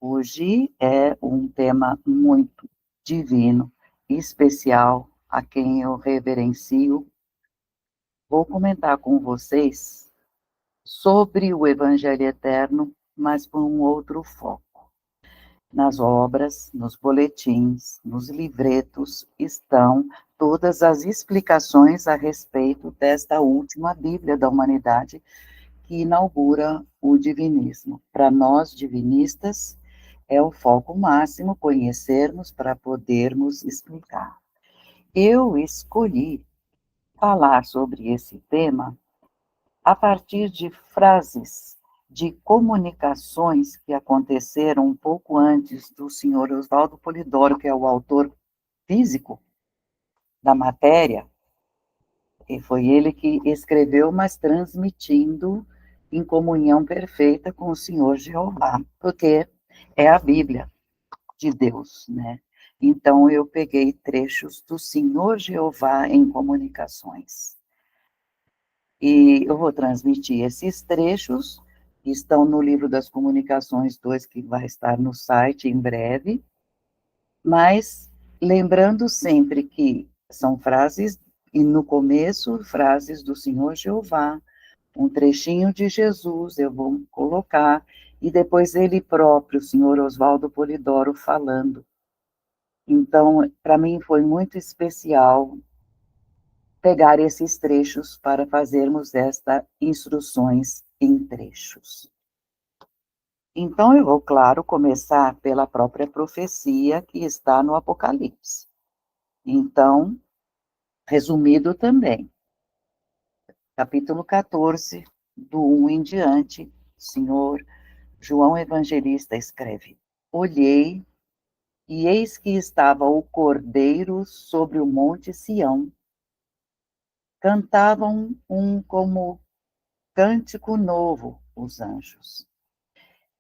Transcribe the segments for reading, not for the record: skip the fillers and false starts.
Hoje é um tema muito divino, especial, a quem eu reverencio. Vou comentar com vocês sobre o Evangelho Eterno, mas por um outro foco. Nas obras, nos boletins, nos livretos, estão todas as explicações a respeito desta última Bíblia da humanidade, que inaugura o divinismo. Para nós, divinistas, é o foco máximo conhecermos para podermos explicar. Eu escolhi falar sobre esse tema a partir de frases de comunicações que aconteceram um pouco antes do senhor Oswaldo Polidoro, que é o autor físico da matéria, e foi ele que escreveu, mas transmitindo em comunhão perfeita com o Senhor Jeová, porque é a Bíblia de Deus, né? Então, eu peguei trechos do Senhor Jeová em comunicações. E eu vou transmitir esses trechos, que estão no livro das Comunicações 2, que vai estar no site em breve, mas lembrando sempre que são frases, e no começo, frases do Senhor Jeová, um trechinho de Jesus, eu vou colocar, e depois ele próprio, o senhor Oswaldo Polidoro, falando. Então, para mim foi muito especial pegar esses trechos para fazermos estas instruções em trechos. Então, eu vou, claro, começar pela própria profecia que está no Apocalipse. Então, resumido também, capítulo 14, do 1 em diante, o senhor João Evangelista escreve: Olhei, e eis que estava o Cordeiro sobre o monte Sião. Cantavam como cântico novo os anjos.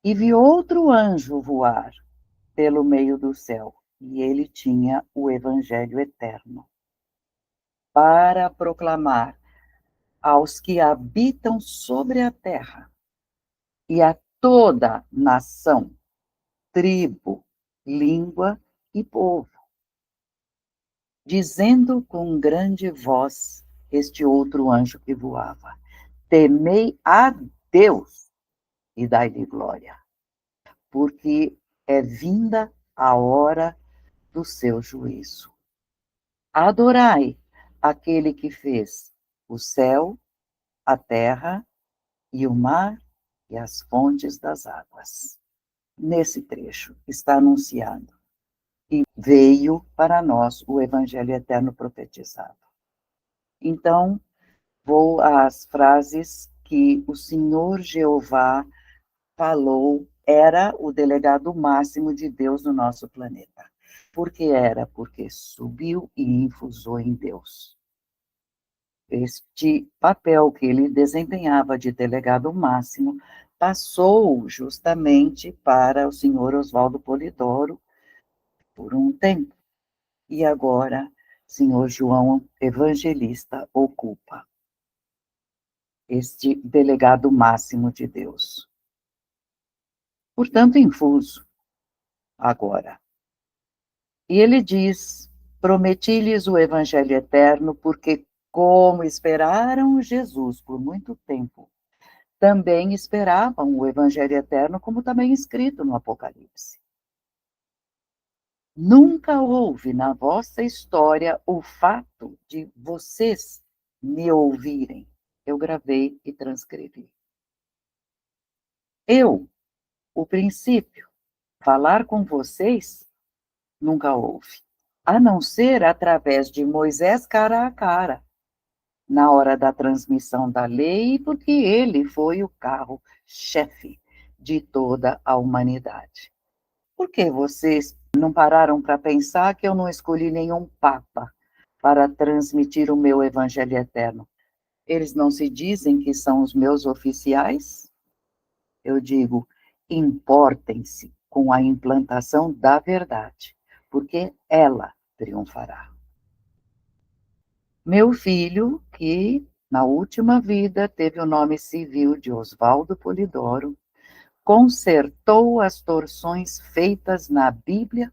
E vi outro anjo voar pelo meio do céu, e ele tinha o Evangelho eterno, para proclamar aos que habitam sobre a terra e a toda nação, tribo, língua e povo, dizendo com grande voz este outro anjo que voava: temei a Deus e dai-lhe glória, porque é vinda a hora do seu juízo. Adorai aquele que fez o céu, a terra e o mar e as fontes das águas. Nesse trecho está anunciado que veio para nós o Evangelho eterno profetizado. Então, vou às frases que o Senhor Jeová falou, era o delegado máximo de Deus no nosso planeta. Por que era? Porque subiu e infusou em Deus. Este papel que ele desempenhava de delegado máximo passou justamente para o senhor Oswaldo Polidoro por um tempo. E agora, senhor João Evangelista ocupa este delegado máximo de Deus. Portanto, infuso agora. E ele diz: prometi-lhes o evangelho eterno, porque, como esperaram Jesus por muito tempo, também esperavam o evangelho eterno, como também escrito no Apocalipse. Nunca houve na vossa história o fato de vocês me ouvirem. Eu gravei e transcrevi. Eu, o princípio, falar com vocês, nunca houve. A não ser através de Moisés cara a cara, na hora da transmissão da lei, porque ele foi o carro-chefe de toda a humanidade. Por que vocês não pararam para pensar que eu não escolhi nenhum papa para transmitir o meu evangelho eterno? Eles não se dizem que são os meus oficiais? Eu digo, importem-se com a implantação da verdade, porque ela triunfará. Meu filho, que na última vida teve o nome civil de Oswaldo Polidoro, consertou as torções feitas na Bíblia,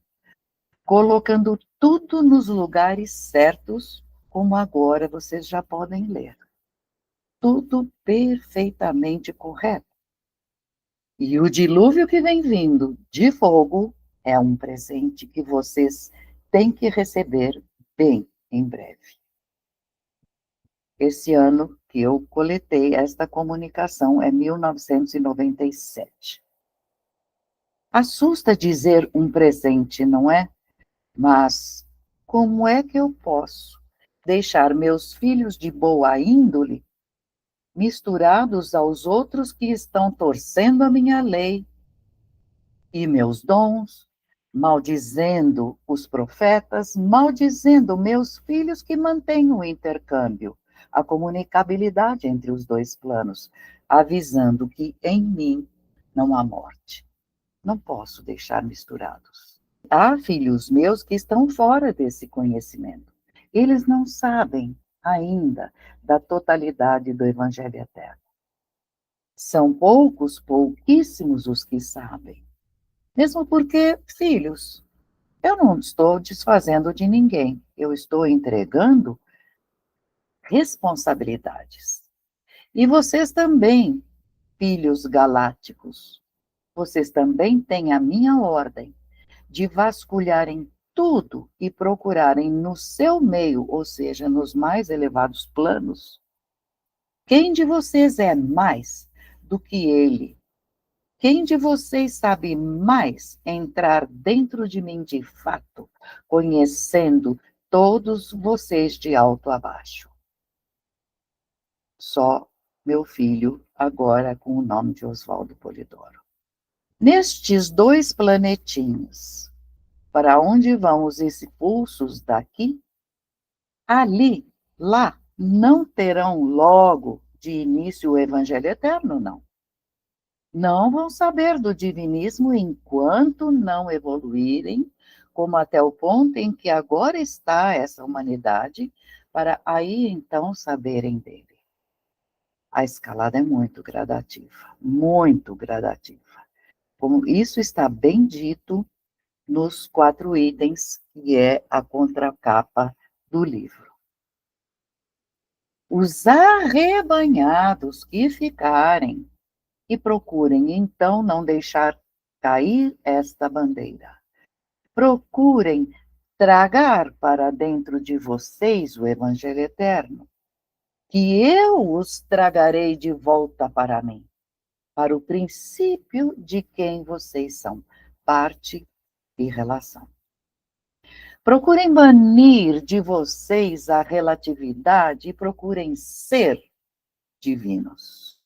colocando tudo nos lugares certos, como agora vocês já podem ler. Tudo perfeitamente correto. E o dilúvio que vem vindo de fogo é um presente que vocês têm que receber bem em breve. Esse ano que eu coletei esta comunicação é 1997. Assusta dizer um presente, não é? Mas como é que eu posso deixar meus filhos de boa índole misturados aos outros que estão torcendo a minha lei e meus dons, maldizendo os profetas, maldizendo meus filhos que mantêm o intercâmbio, a comunicabilidade entre os dois planos, avisando que em mim não há morte. Não posso deixar misturados. Há filhos meus que estão fora desse conhecimento. Eles não sabem ainda da totalidade do Evangelho eterno. São poucos, pouquíssimos os que sabem. Mesmo porque, filhos, eu não estou desfazendo de ninguém, eu estou entregando responsabilidades. E vocês também, filhos galácticos, vocês também têm a minha ordem de vasculharem tudo e procurarem no seu meio, ou seja, nos mais elevados planos, quem de vocês é mais do que ele? Quem de vocês sabe mais entrar dentro de mim de fato, conhecendo todos vocês de alto a baixo? Só meu filho, agora com o nome de Oswaldo Polidoro. Nestes dois planetinhos, para onde vão os expulsos daqui? Ali, lá, não terão logo de início o Evangelho eterno, não. Não vão saber do divinismo enquanto não evoluírem, como até o ponto em que agora está essa humanidade, para aí então saberem dele. A escalada é muito gradativa, muito gradativa. Como isso está bem dito nos 4 itens, que é a contracapa do livro. Os arrebanhados que ficarem e procurem, então, não deixar cair esta bandeira. Procurem tragar para dentro de vocês o Evangelho eterno, que eu os tragarei de volta para mim, para o princípio de quem vocês são, parte e relação. Procurem banir de vocês a relatividade e procurem ser divinos.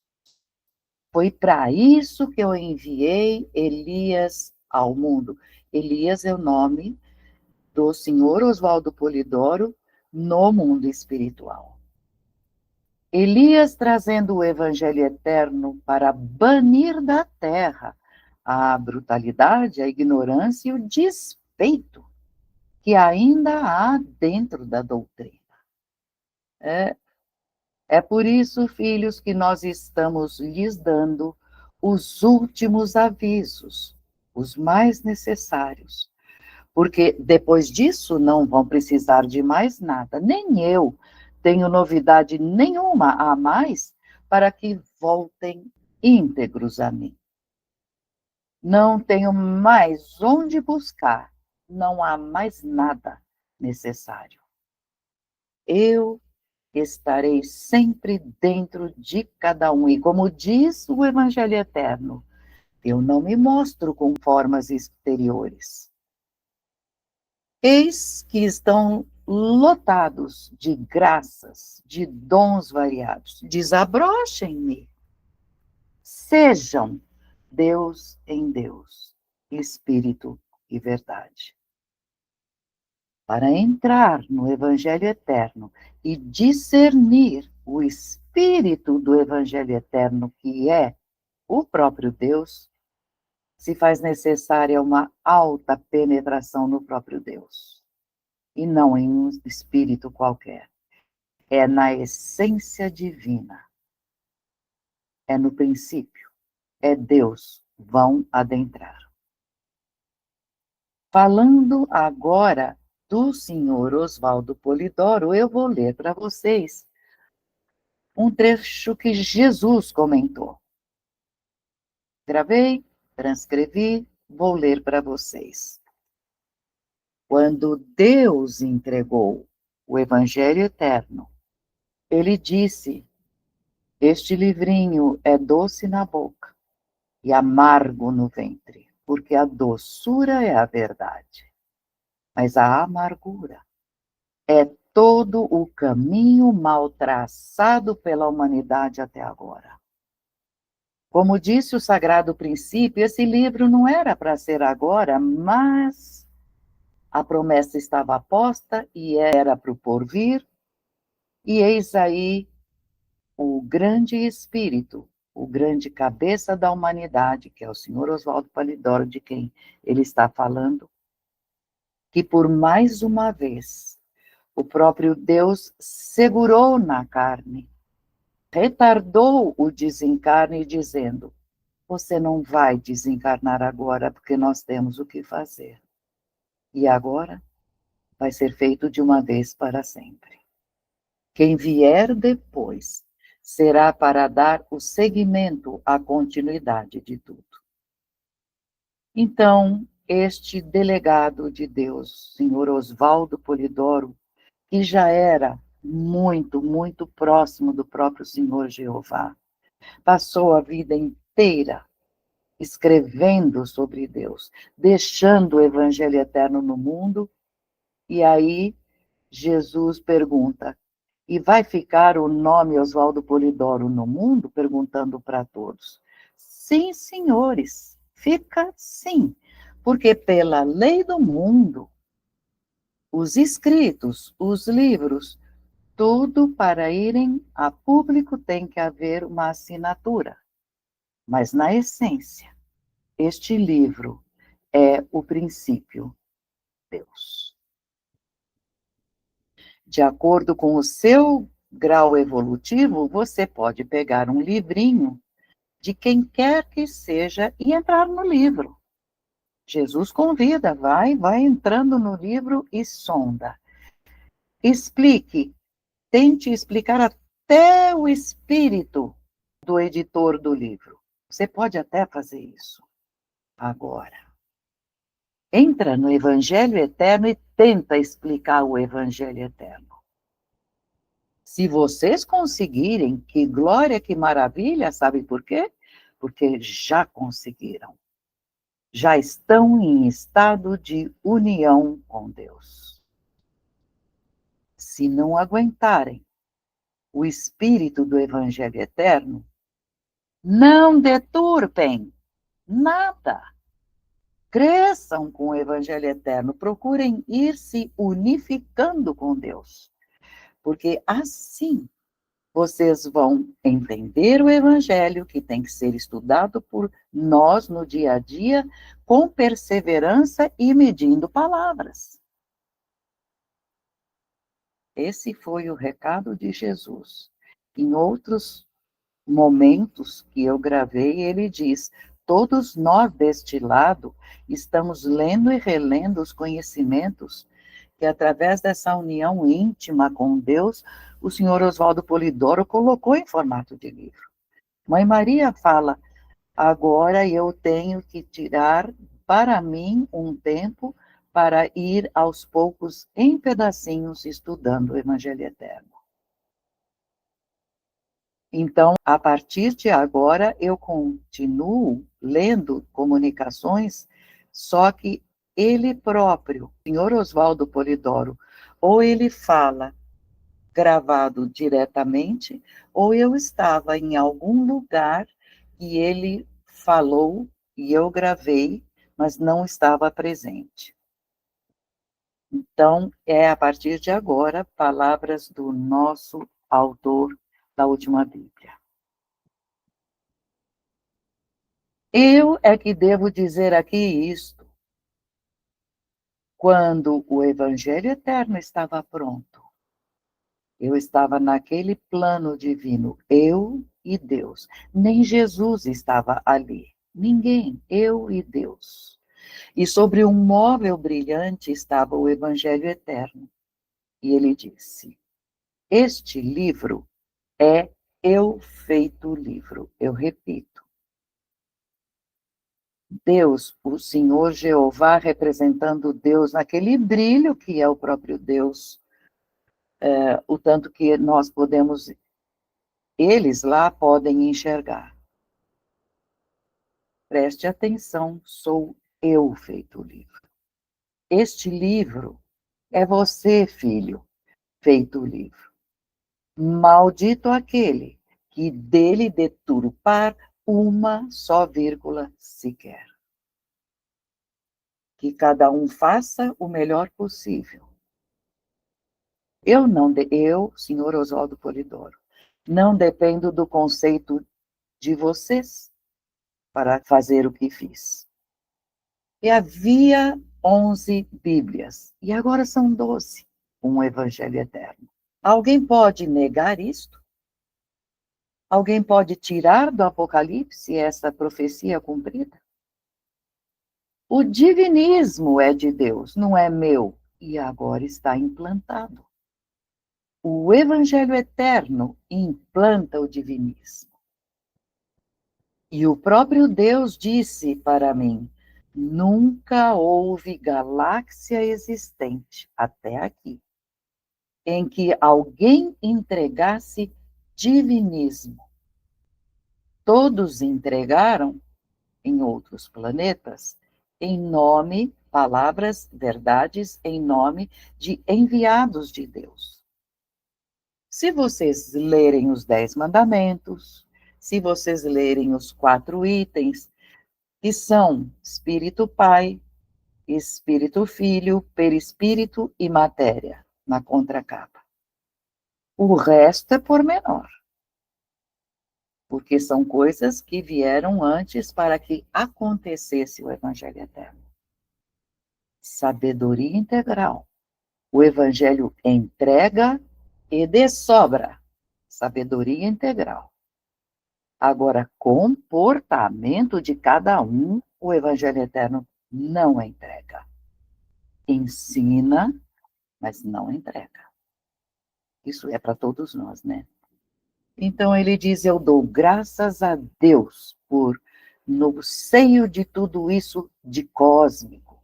Foi para isso que eu enviei Elias ao mundo. Elias é o nome do senhor Oswaldo Polidoro no mundo espiritual. Elias trazendo o evangelho eterno para banir da terra a brutalidade, a ignorância e o despeito que ainda há dentro da doutrina. É por isso, filhos, que nós estamos lhes dando os últimos avisos, os mais necessários, porque depois disso não vão precisar de mais nada, nem eu tenho novidade nenhuma a mais para que voltem íntegros a mim. Não tenho mais onde buscar, não há mais nada necessário. Eu estarei sempre dentro de cada um. E como diz o Evangelho Eterno, eu não me mostro com formas exteriores. Eis que estão lotados de graças, de dons variados. Desabrochem-me. Sejam Deus em Deus, Espírito e verdade. Para entrar no Evangelho Eterno e discernir o espírito do Evangelho Eterno, que é o próprio Deus, se faz necessária uma alta penetração no próprio Deus, e não em um espírito qualquer. É na essência divina, é no princípio, é Deus vão adentrar. Falando agora do senhor Oswaldo Polidoro, eu vou ler para vocês um trecho que Jesus comentou. Gravei, transcrevi, vou ler para vocês. Quando Deus entregou o Evangelho Eterno, ele disse: este livrinho é doce na boca e amargo no ventre, porque a doçura é a verdade, mas a amargura é todo o caminho mal traçado pela humanidade até agora. Como disse o Sagrado Princípio, esse livro não era para ser agora, mas a promessa estava posta e era para o porvir, e eis aí o grande espírito, o grande cabeça da humanidade, que é o senhor Oswaldo Polidoro, de quem ele está falando, que por mais uma vez o próprio Deus segurou na carne, retardou o desencarne, dizendo: você não vai desencarnar agora, porque nós temos o que fazer. E agora vai ser feito de uma vez para sempre. Quem vier depois será para dar o seguimento à continuidade de tudo. Então, este delegado de Deus, senhor Oswaldo Polidoro, que já era muito, muito próximo do próprio Senhor Jeová, passou a vida inteira escrevendo sobre Deus, deixando o Evangelho Eterno no mundo, e aí Jesus pergunta: e vai ficar o nome Oswaldo Polidoro no mundo? Perguntando para todos. Sim, senhores, fica sim, porque pela lei do mundo, os escritos, os livros, tudo para irem a público tem que haver uma assinatura. Mas, na essência, este livro é o princípio Deus. De acordo com o seu grau evolutivo, você pode pegar um livrinho de quem quer que seja e entrar no livro. Jesus convida, vai entrando no livro e sonda. Explique, tente explicar até o espírito do editor do livro. Você pode até fazer isso. Agora, entra no Evangelho Eterno e tenta explicar o Evangelho Eterno. Se vocês conseguirem, que glória, que maravilha, sabe por quê? Porque já conseguiram. Já estão em estado de união com Deus. Se não aguentarem o espírito do Evangelho Eterno, não deturpem nada. Cresçam com o Evangelho Eterno, procurem ir se unificando com Deus, porque assim vocês vão entender o Evangelho, que tem que ser estudado por nós no dia a dia, com perseverança e medindo palavras. Esse foi o recado de Jesus. Em outros momentos que eu gravei, ele diz: todos nós deste lado estamos lendo e relendo os conhecimentos que, através dessa união íntima com Deus, o senhor Oswaldo Polidoro colocou em formato de livro. Mãe Maria fala: agora eu tenho que tirar para mim um tempo para ir aos poucos, em pedacinhos, estudando o Evangelho Eterno. Então, a partir de agora, eu continuo lendo comunicações, só que ele próprio, o senhor Oswaldo Polidoro, ou ele fala gravado diretamente, ou eu estava em algum lugar e ele falou e eu gravei, mas não estava presente. Então, é a partir de agora, palavras do nosso autor da última Bíblia. Eu é que devo dizer aqui isto. Quando o Evangelho Eterno estava pronto, eu estava naquele plano divino, eu e Deus. Nem Jesus estava ali. Ninguém, eu e Deus. E sobre um móvel brilhante estava o Evangelho Eterno. E ele disse: Este livro é eu feito livro. Eu repito. Deus, o Senhor Jeová, representando Deus naquele brilho que é o próprio Deus, o tanto que nós podemos, eles lá podem enxergar. Preste atenção, sou eu feito livro. Este livro é você, filho, feito livro. Maldito aquele que dele deturpar uma só vírgula sequer. Que cada um faça o melhor possível. Eu, senhor Oswaldo Polidoro, não dependo do conceito de vocês para fazer o que fiz. E havia 11 Bíblias, e agora são 12, um Evangelho Eterno. Alguém pode negar isto? Alguém pode tirar do Apocalipse essa profecia cumprida? O divinismo é de Deus, não é meu, e agora está implantado. O Evangelho Eterno implanta o divinismo. E o próprio Deus disse para mim: nunca houve galáxia existente até aqui em que alguém entregasse divinismo. Todos entregaram em outros planetas em nome, palavras, verdades em nome de enviados de Deus. Se vocês lerem os 10 mandamentos, se vocês lerem os 4 itens, que são Espírito Pai, Espírito Filho, Perispírito e Matéria, na contracapa. O resto é pormenor, porque são coisas que vieram antes para que acontecesse o Evangelho Eterno. Sabedoria integral. O Evangelho entrega e de sobra. Sabedoria integral. Agora, comportamento de cada um, o Evangelho Eterno não entrega. Ensina, mas não entrega. Isso é para todos nós, né? Então ele diz: eu dou graças a Deus por, no seio de tudo isso de cósmico,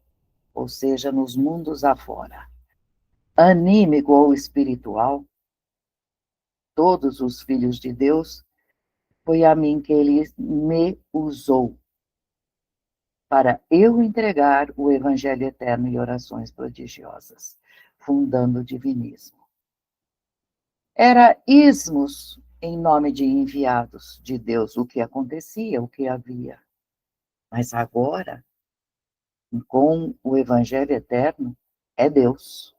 ou seja, nos mundos afora, anímico ou espiritual, todos os filhos de Deus, foi a mim que ele me usou para eu entregar o Evangelho Eterno e orações prodigiosas, fundando o divinismo. Era ismos em nome de enviados de Deus, o que acontecia, o que havia. Mas agora, com o Evangelho Eterno, é Deus.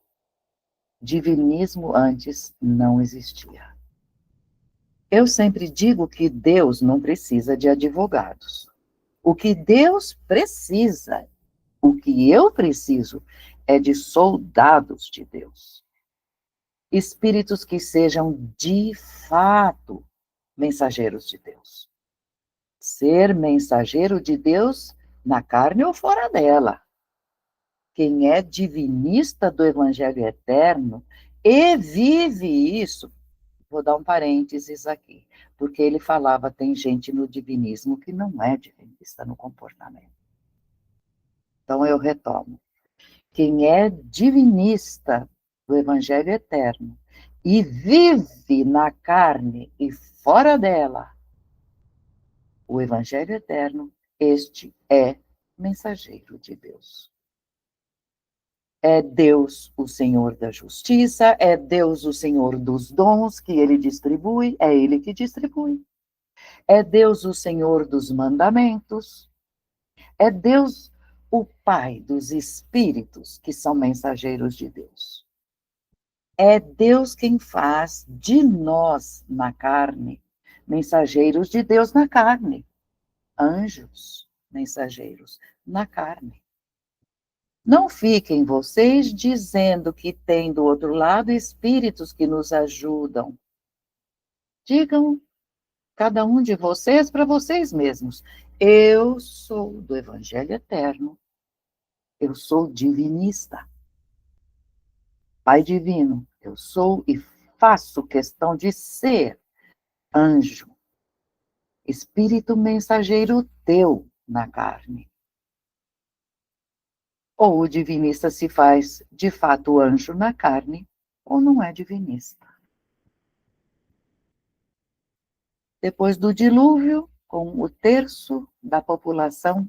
Divinismo antes não existia. Eu sempre digo que Deus não precisa de advogados. O que Deus precisa, o que eu preciso, é de soldados de Deus. Espíritos que sejam, de fato, mensageiros de Deus. Ser mensageiro de Deus na carne ou fora dela. Quem é divinista do Evangelho Eterno e vive isso, vou dar um parênteses aqui, porque ele falava, tem gente no divinismo que não é divinista no comportamento. Então eu retomo. Quem é divinista do Evangelho Eterno e vive na carne e fora dela o Evangelho Eterno, este é mensageiro de Deus. É Deus o Senhor da justiça, é Deus o Senhor dos dons que ele distribui, é ele que distribui. É Deus o Senhor dos mandamentos, é Deus o Pai dos espíritos que são mensageiros de Deus. É Deus quem faz de nós na carne, mensageiros de Deus na carne. Anjos, mensageiros na carne. Não fiquem vocês dizendo que tem do outro lado espíritos que nos ajudam. Digam, cada um de vocês, para vocês mesmos. Eu sou do Evangelho Eterno, eu sou divinista. Pai divino, eu sou e faço questão de ser anjo, espírito mensageiro teu na carne. Ou o divinista se faz de fato anjo na carne, ou não é divinista. Depois do dilúvio, com o terço da população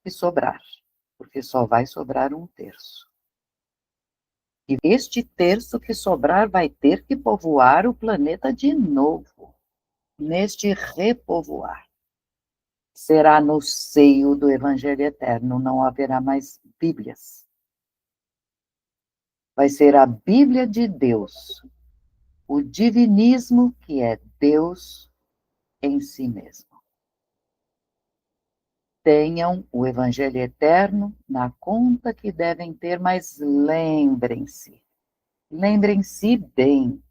que sobrar, porque só vai sobrar um terço. E este terço que sobrar vai ter que povoar o planeta de novo. Neste repovoar, será no seio do Evangelho Eterno, não haverá mais Bíblias. Vai ser a Bíblia de Deus, o divinismo que é Deus em si mesmo. Tenham o Evangelho Eterno na conta que devem ter, mas lembrem-se bem,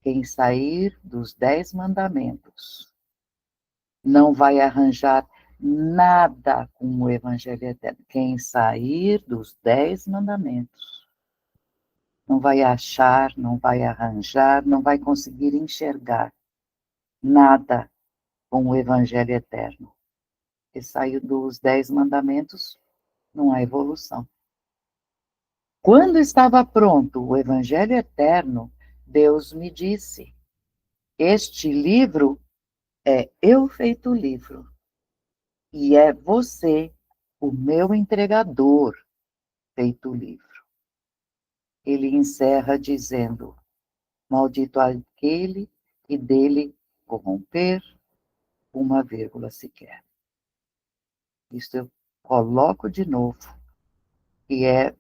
quem sair dos 10 mandamentos não vai arranjar nada com o Evangelho Eterno. Quem sair dos 10 mandamentos não vai achar, não vai arranjar, não vai conseguir enxergar nada com o Evangelho Eterno. Que saiu dos 10 mandamentos, não há evolução. Quando estava pronto o Evangelho Eterno, Deus me disse: este livro é eu feito livro, e é você, o meu entregador, feito livro. Ele encerra dizendo: maldito aquele que dele corromper uma vírgula sequer. Isso eu coloco de novo, e é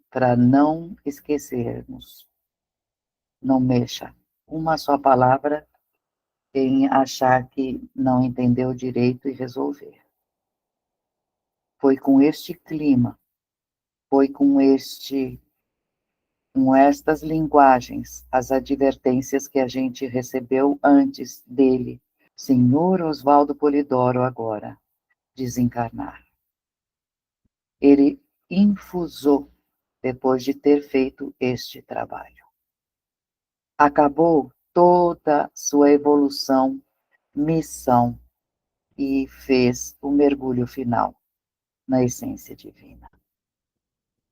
para não esquecermos. Não mexa uma só palavra em achar que não entendeu direito e resolver. Foi com este clima, foi com estas linguagens, as advertências que a gente recebeu antes dele, Senhor Oswaldo Polidoro agora, desencarnar. Ele infusou depois de ter feito este trabalho. Acabou toda sua evolução, missão, e fez o mergulho final na essência divina.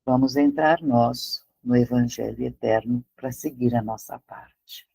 Vamos entrar nós no Evangelho Eterno para seguir a nossa parte.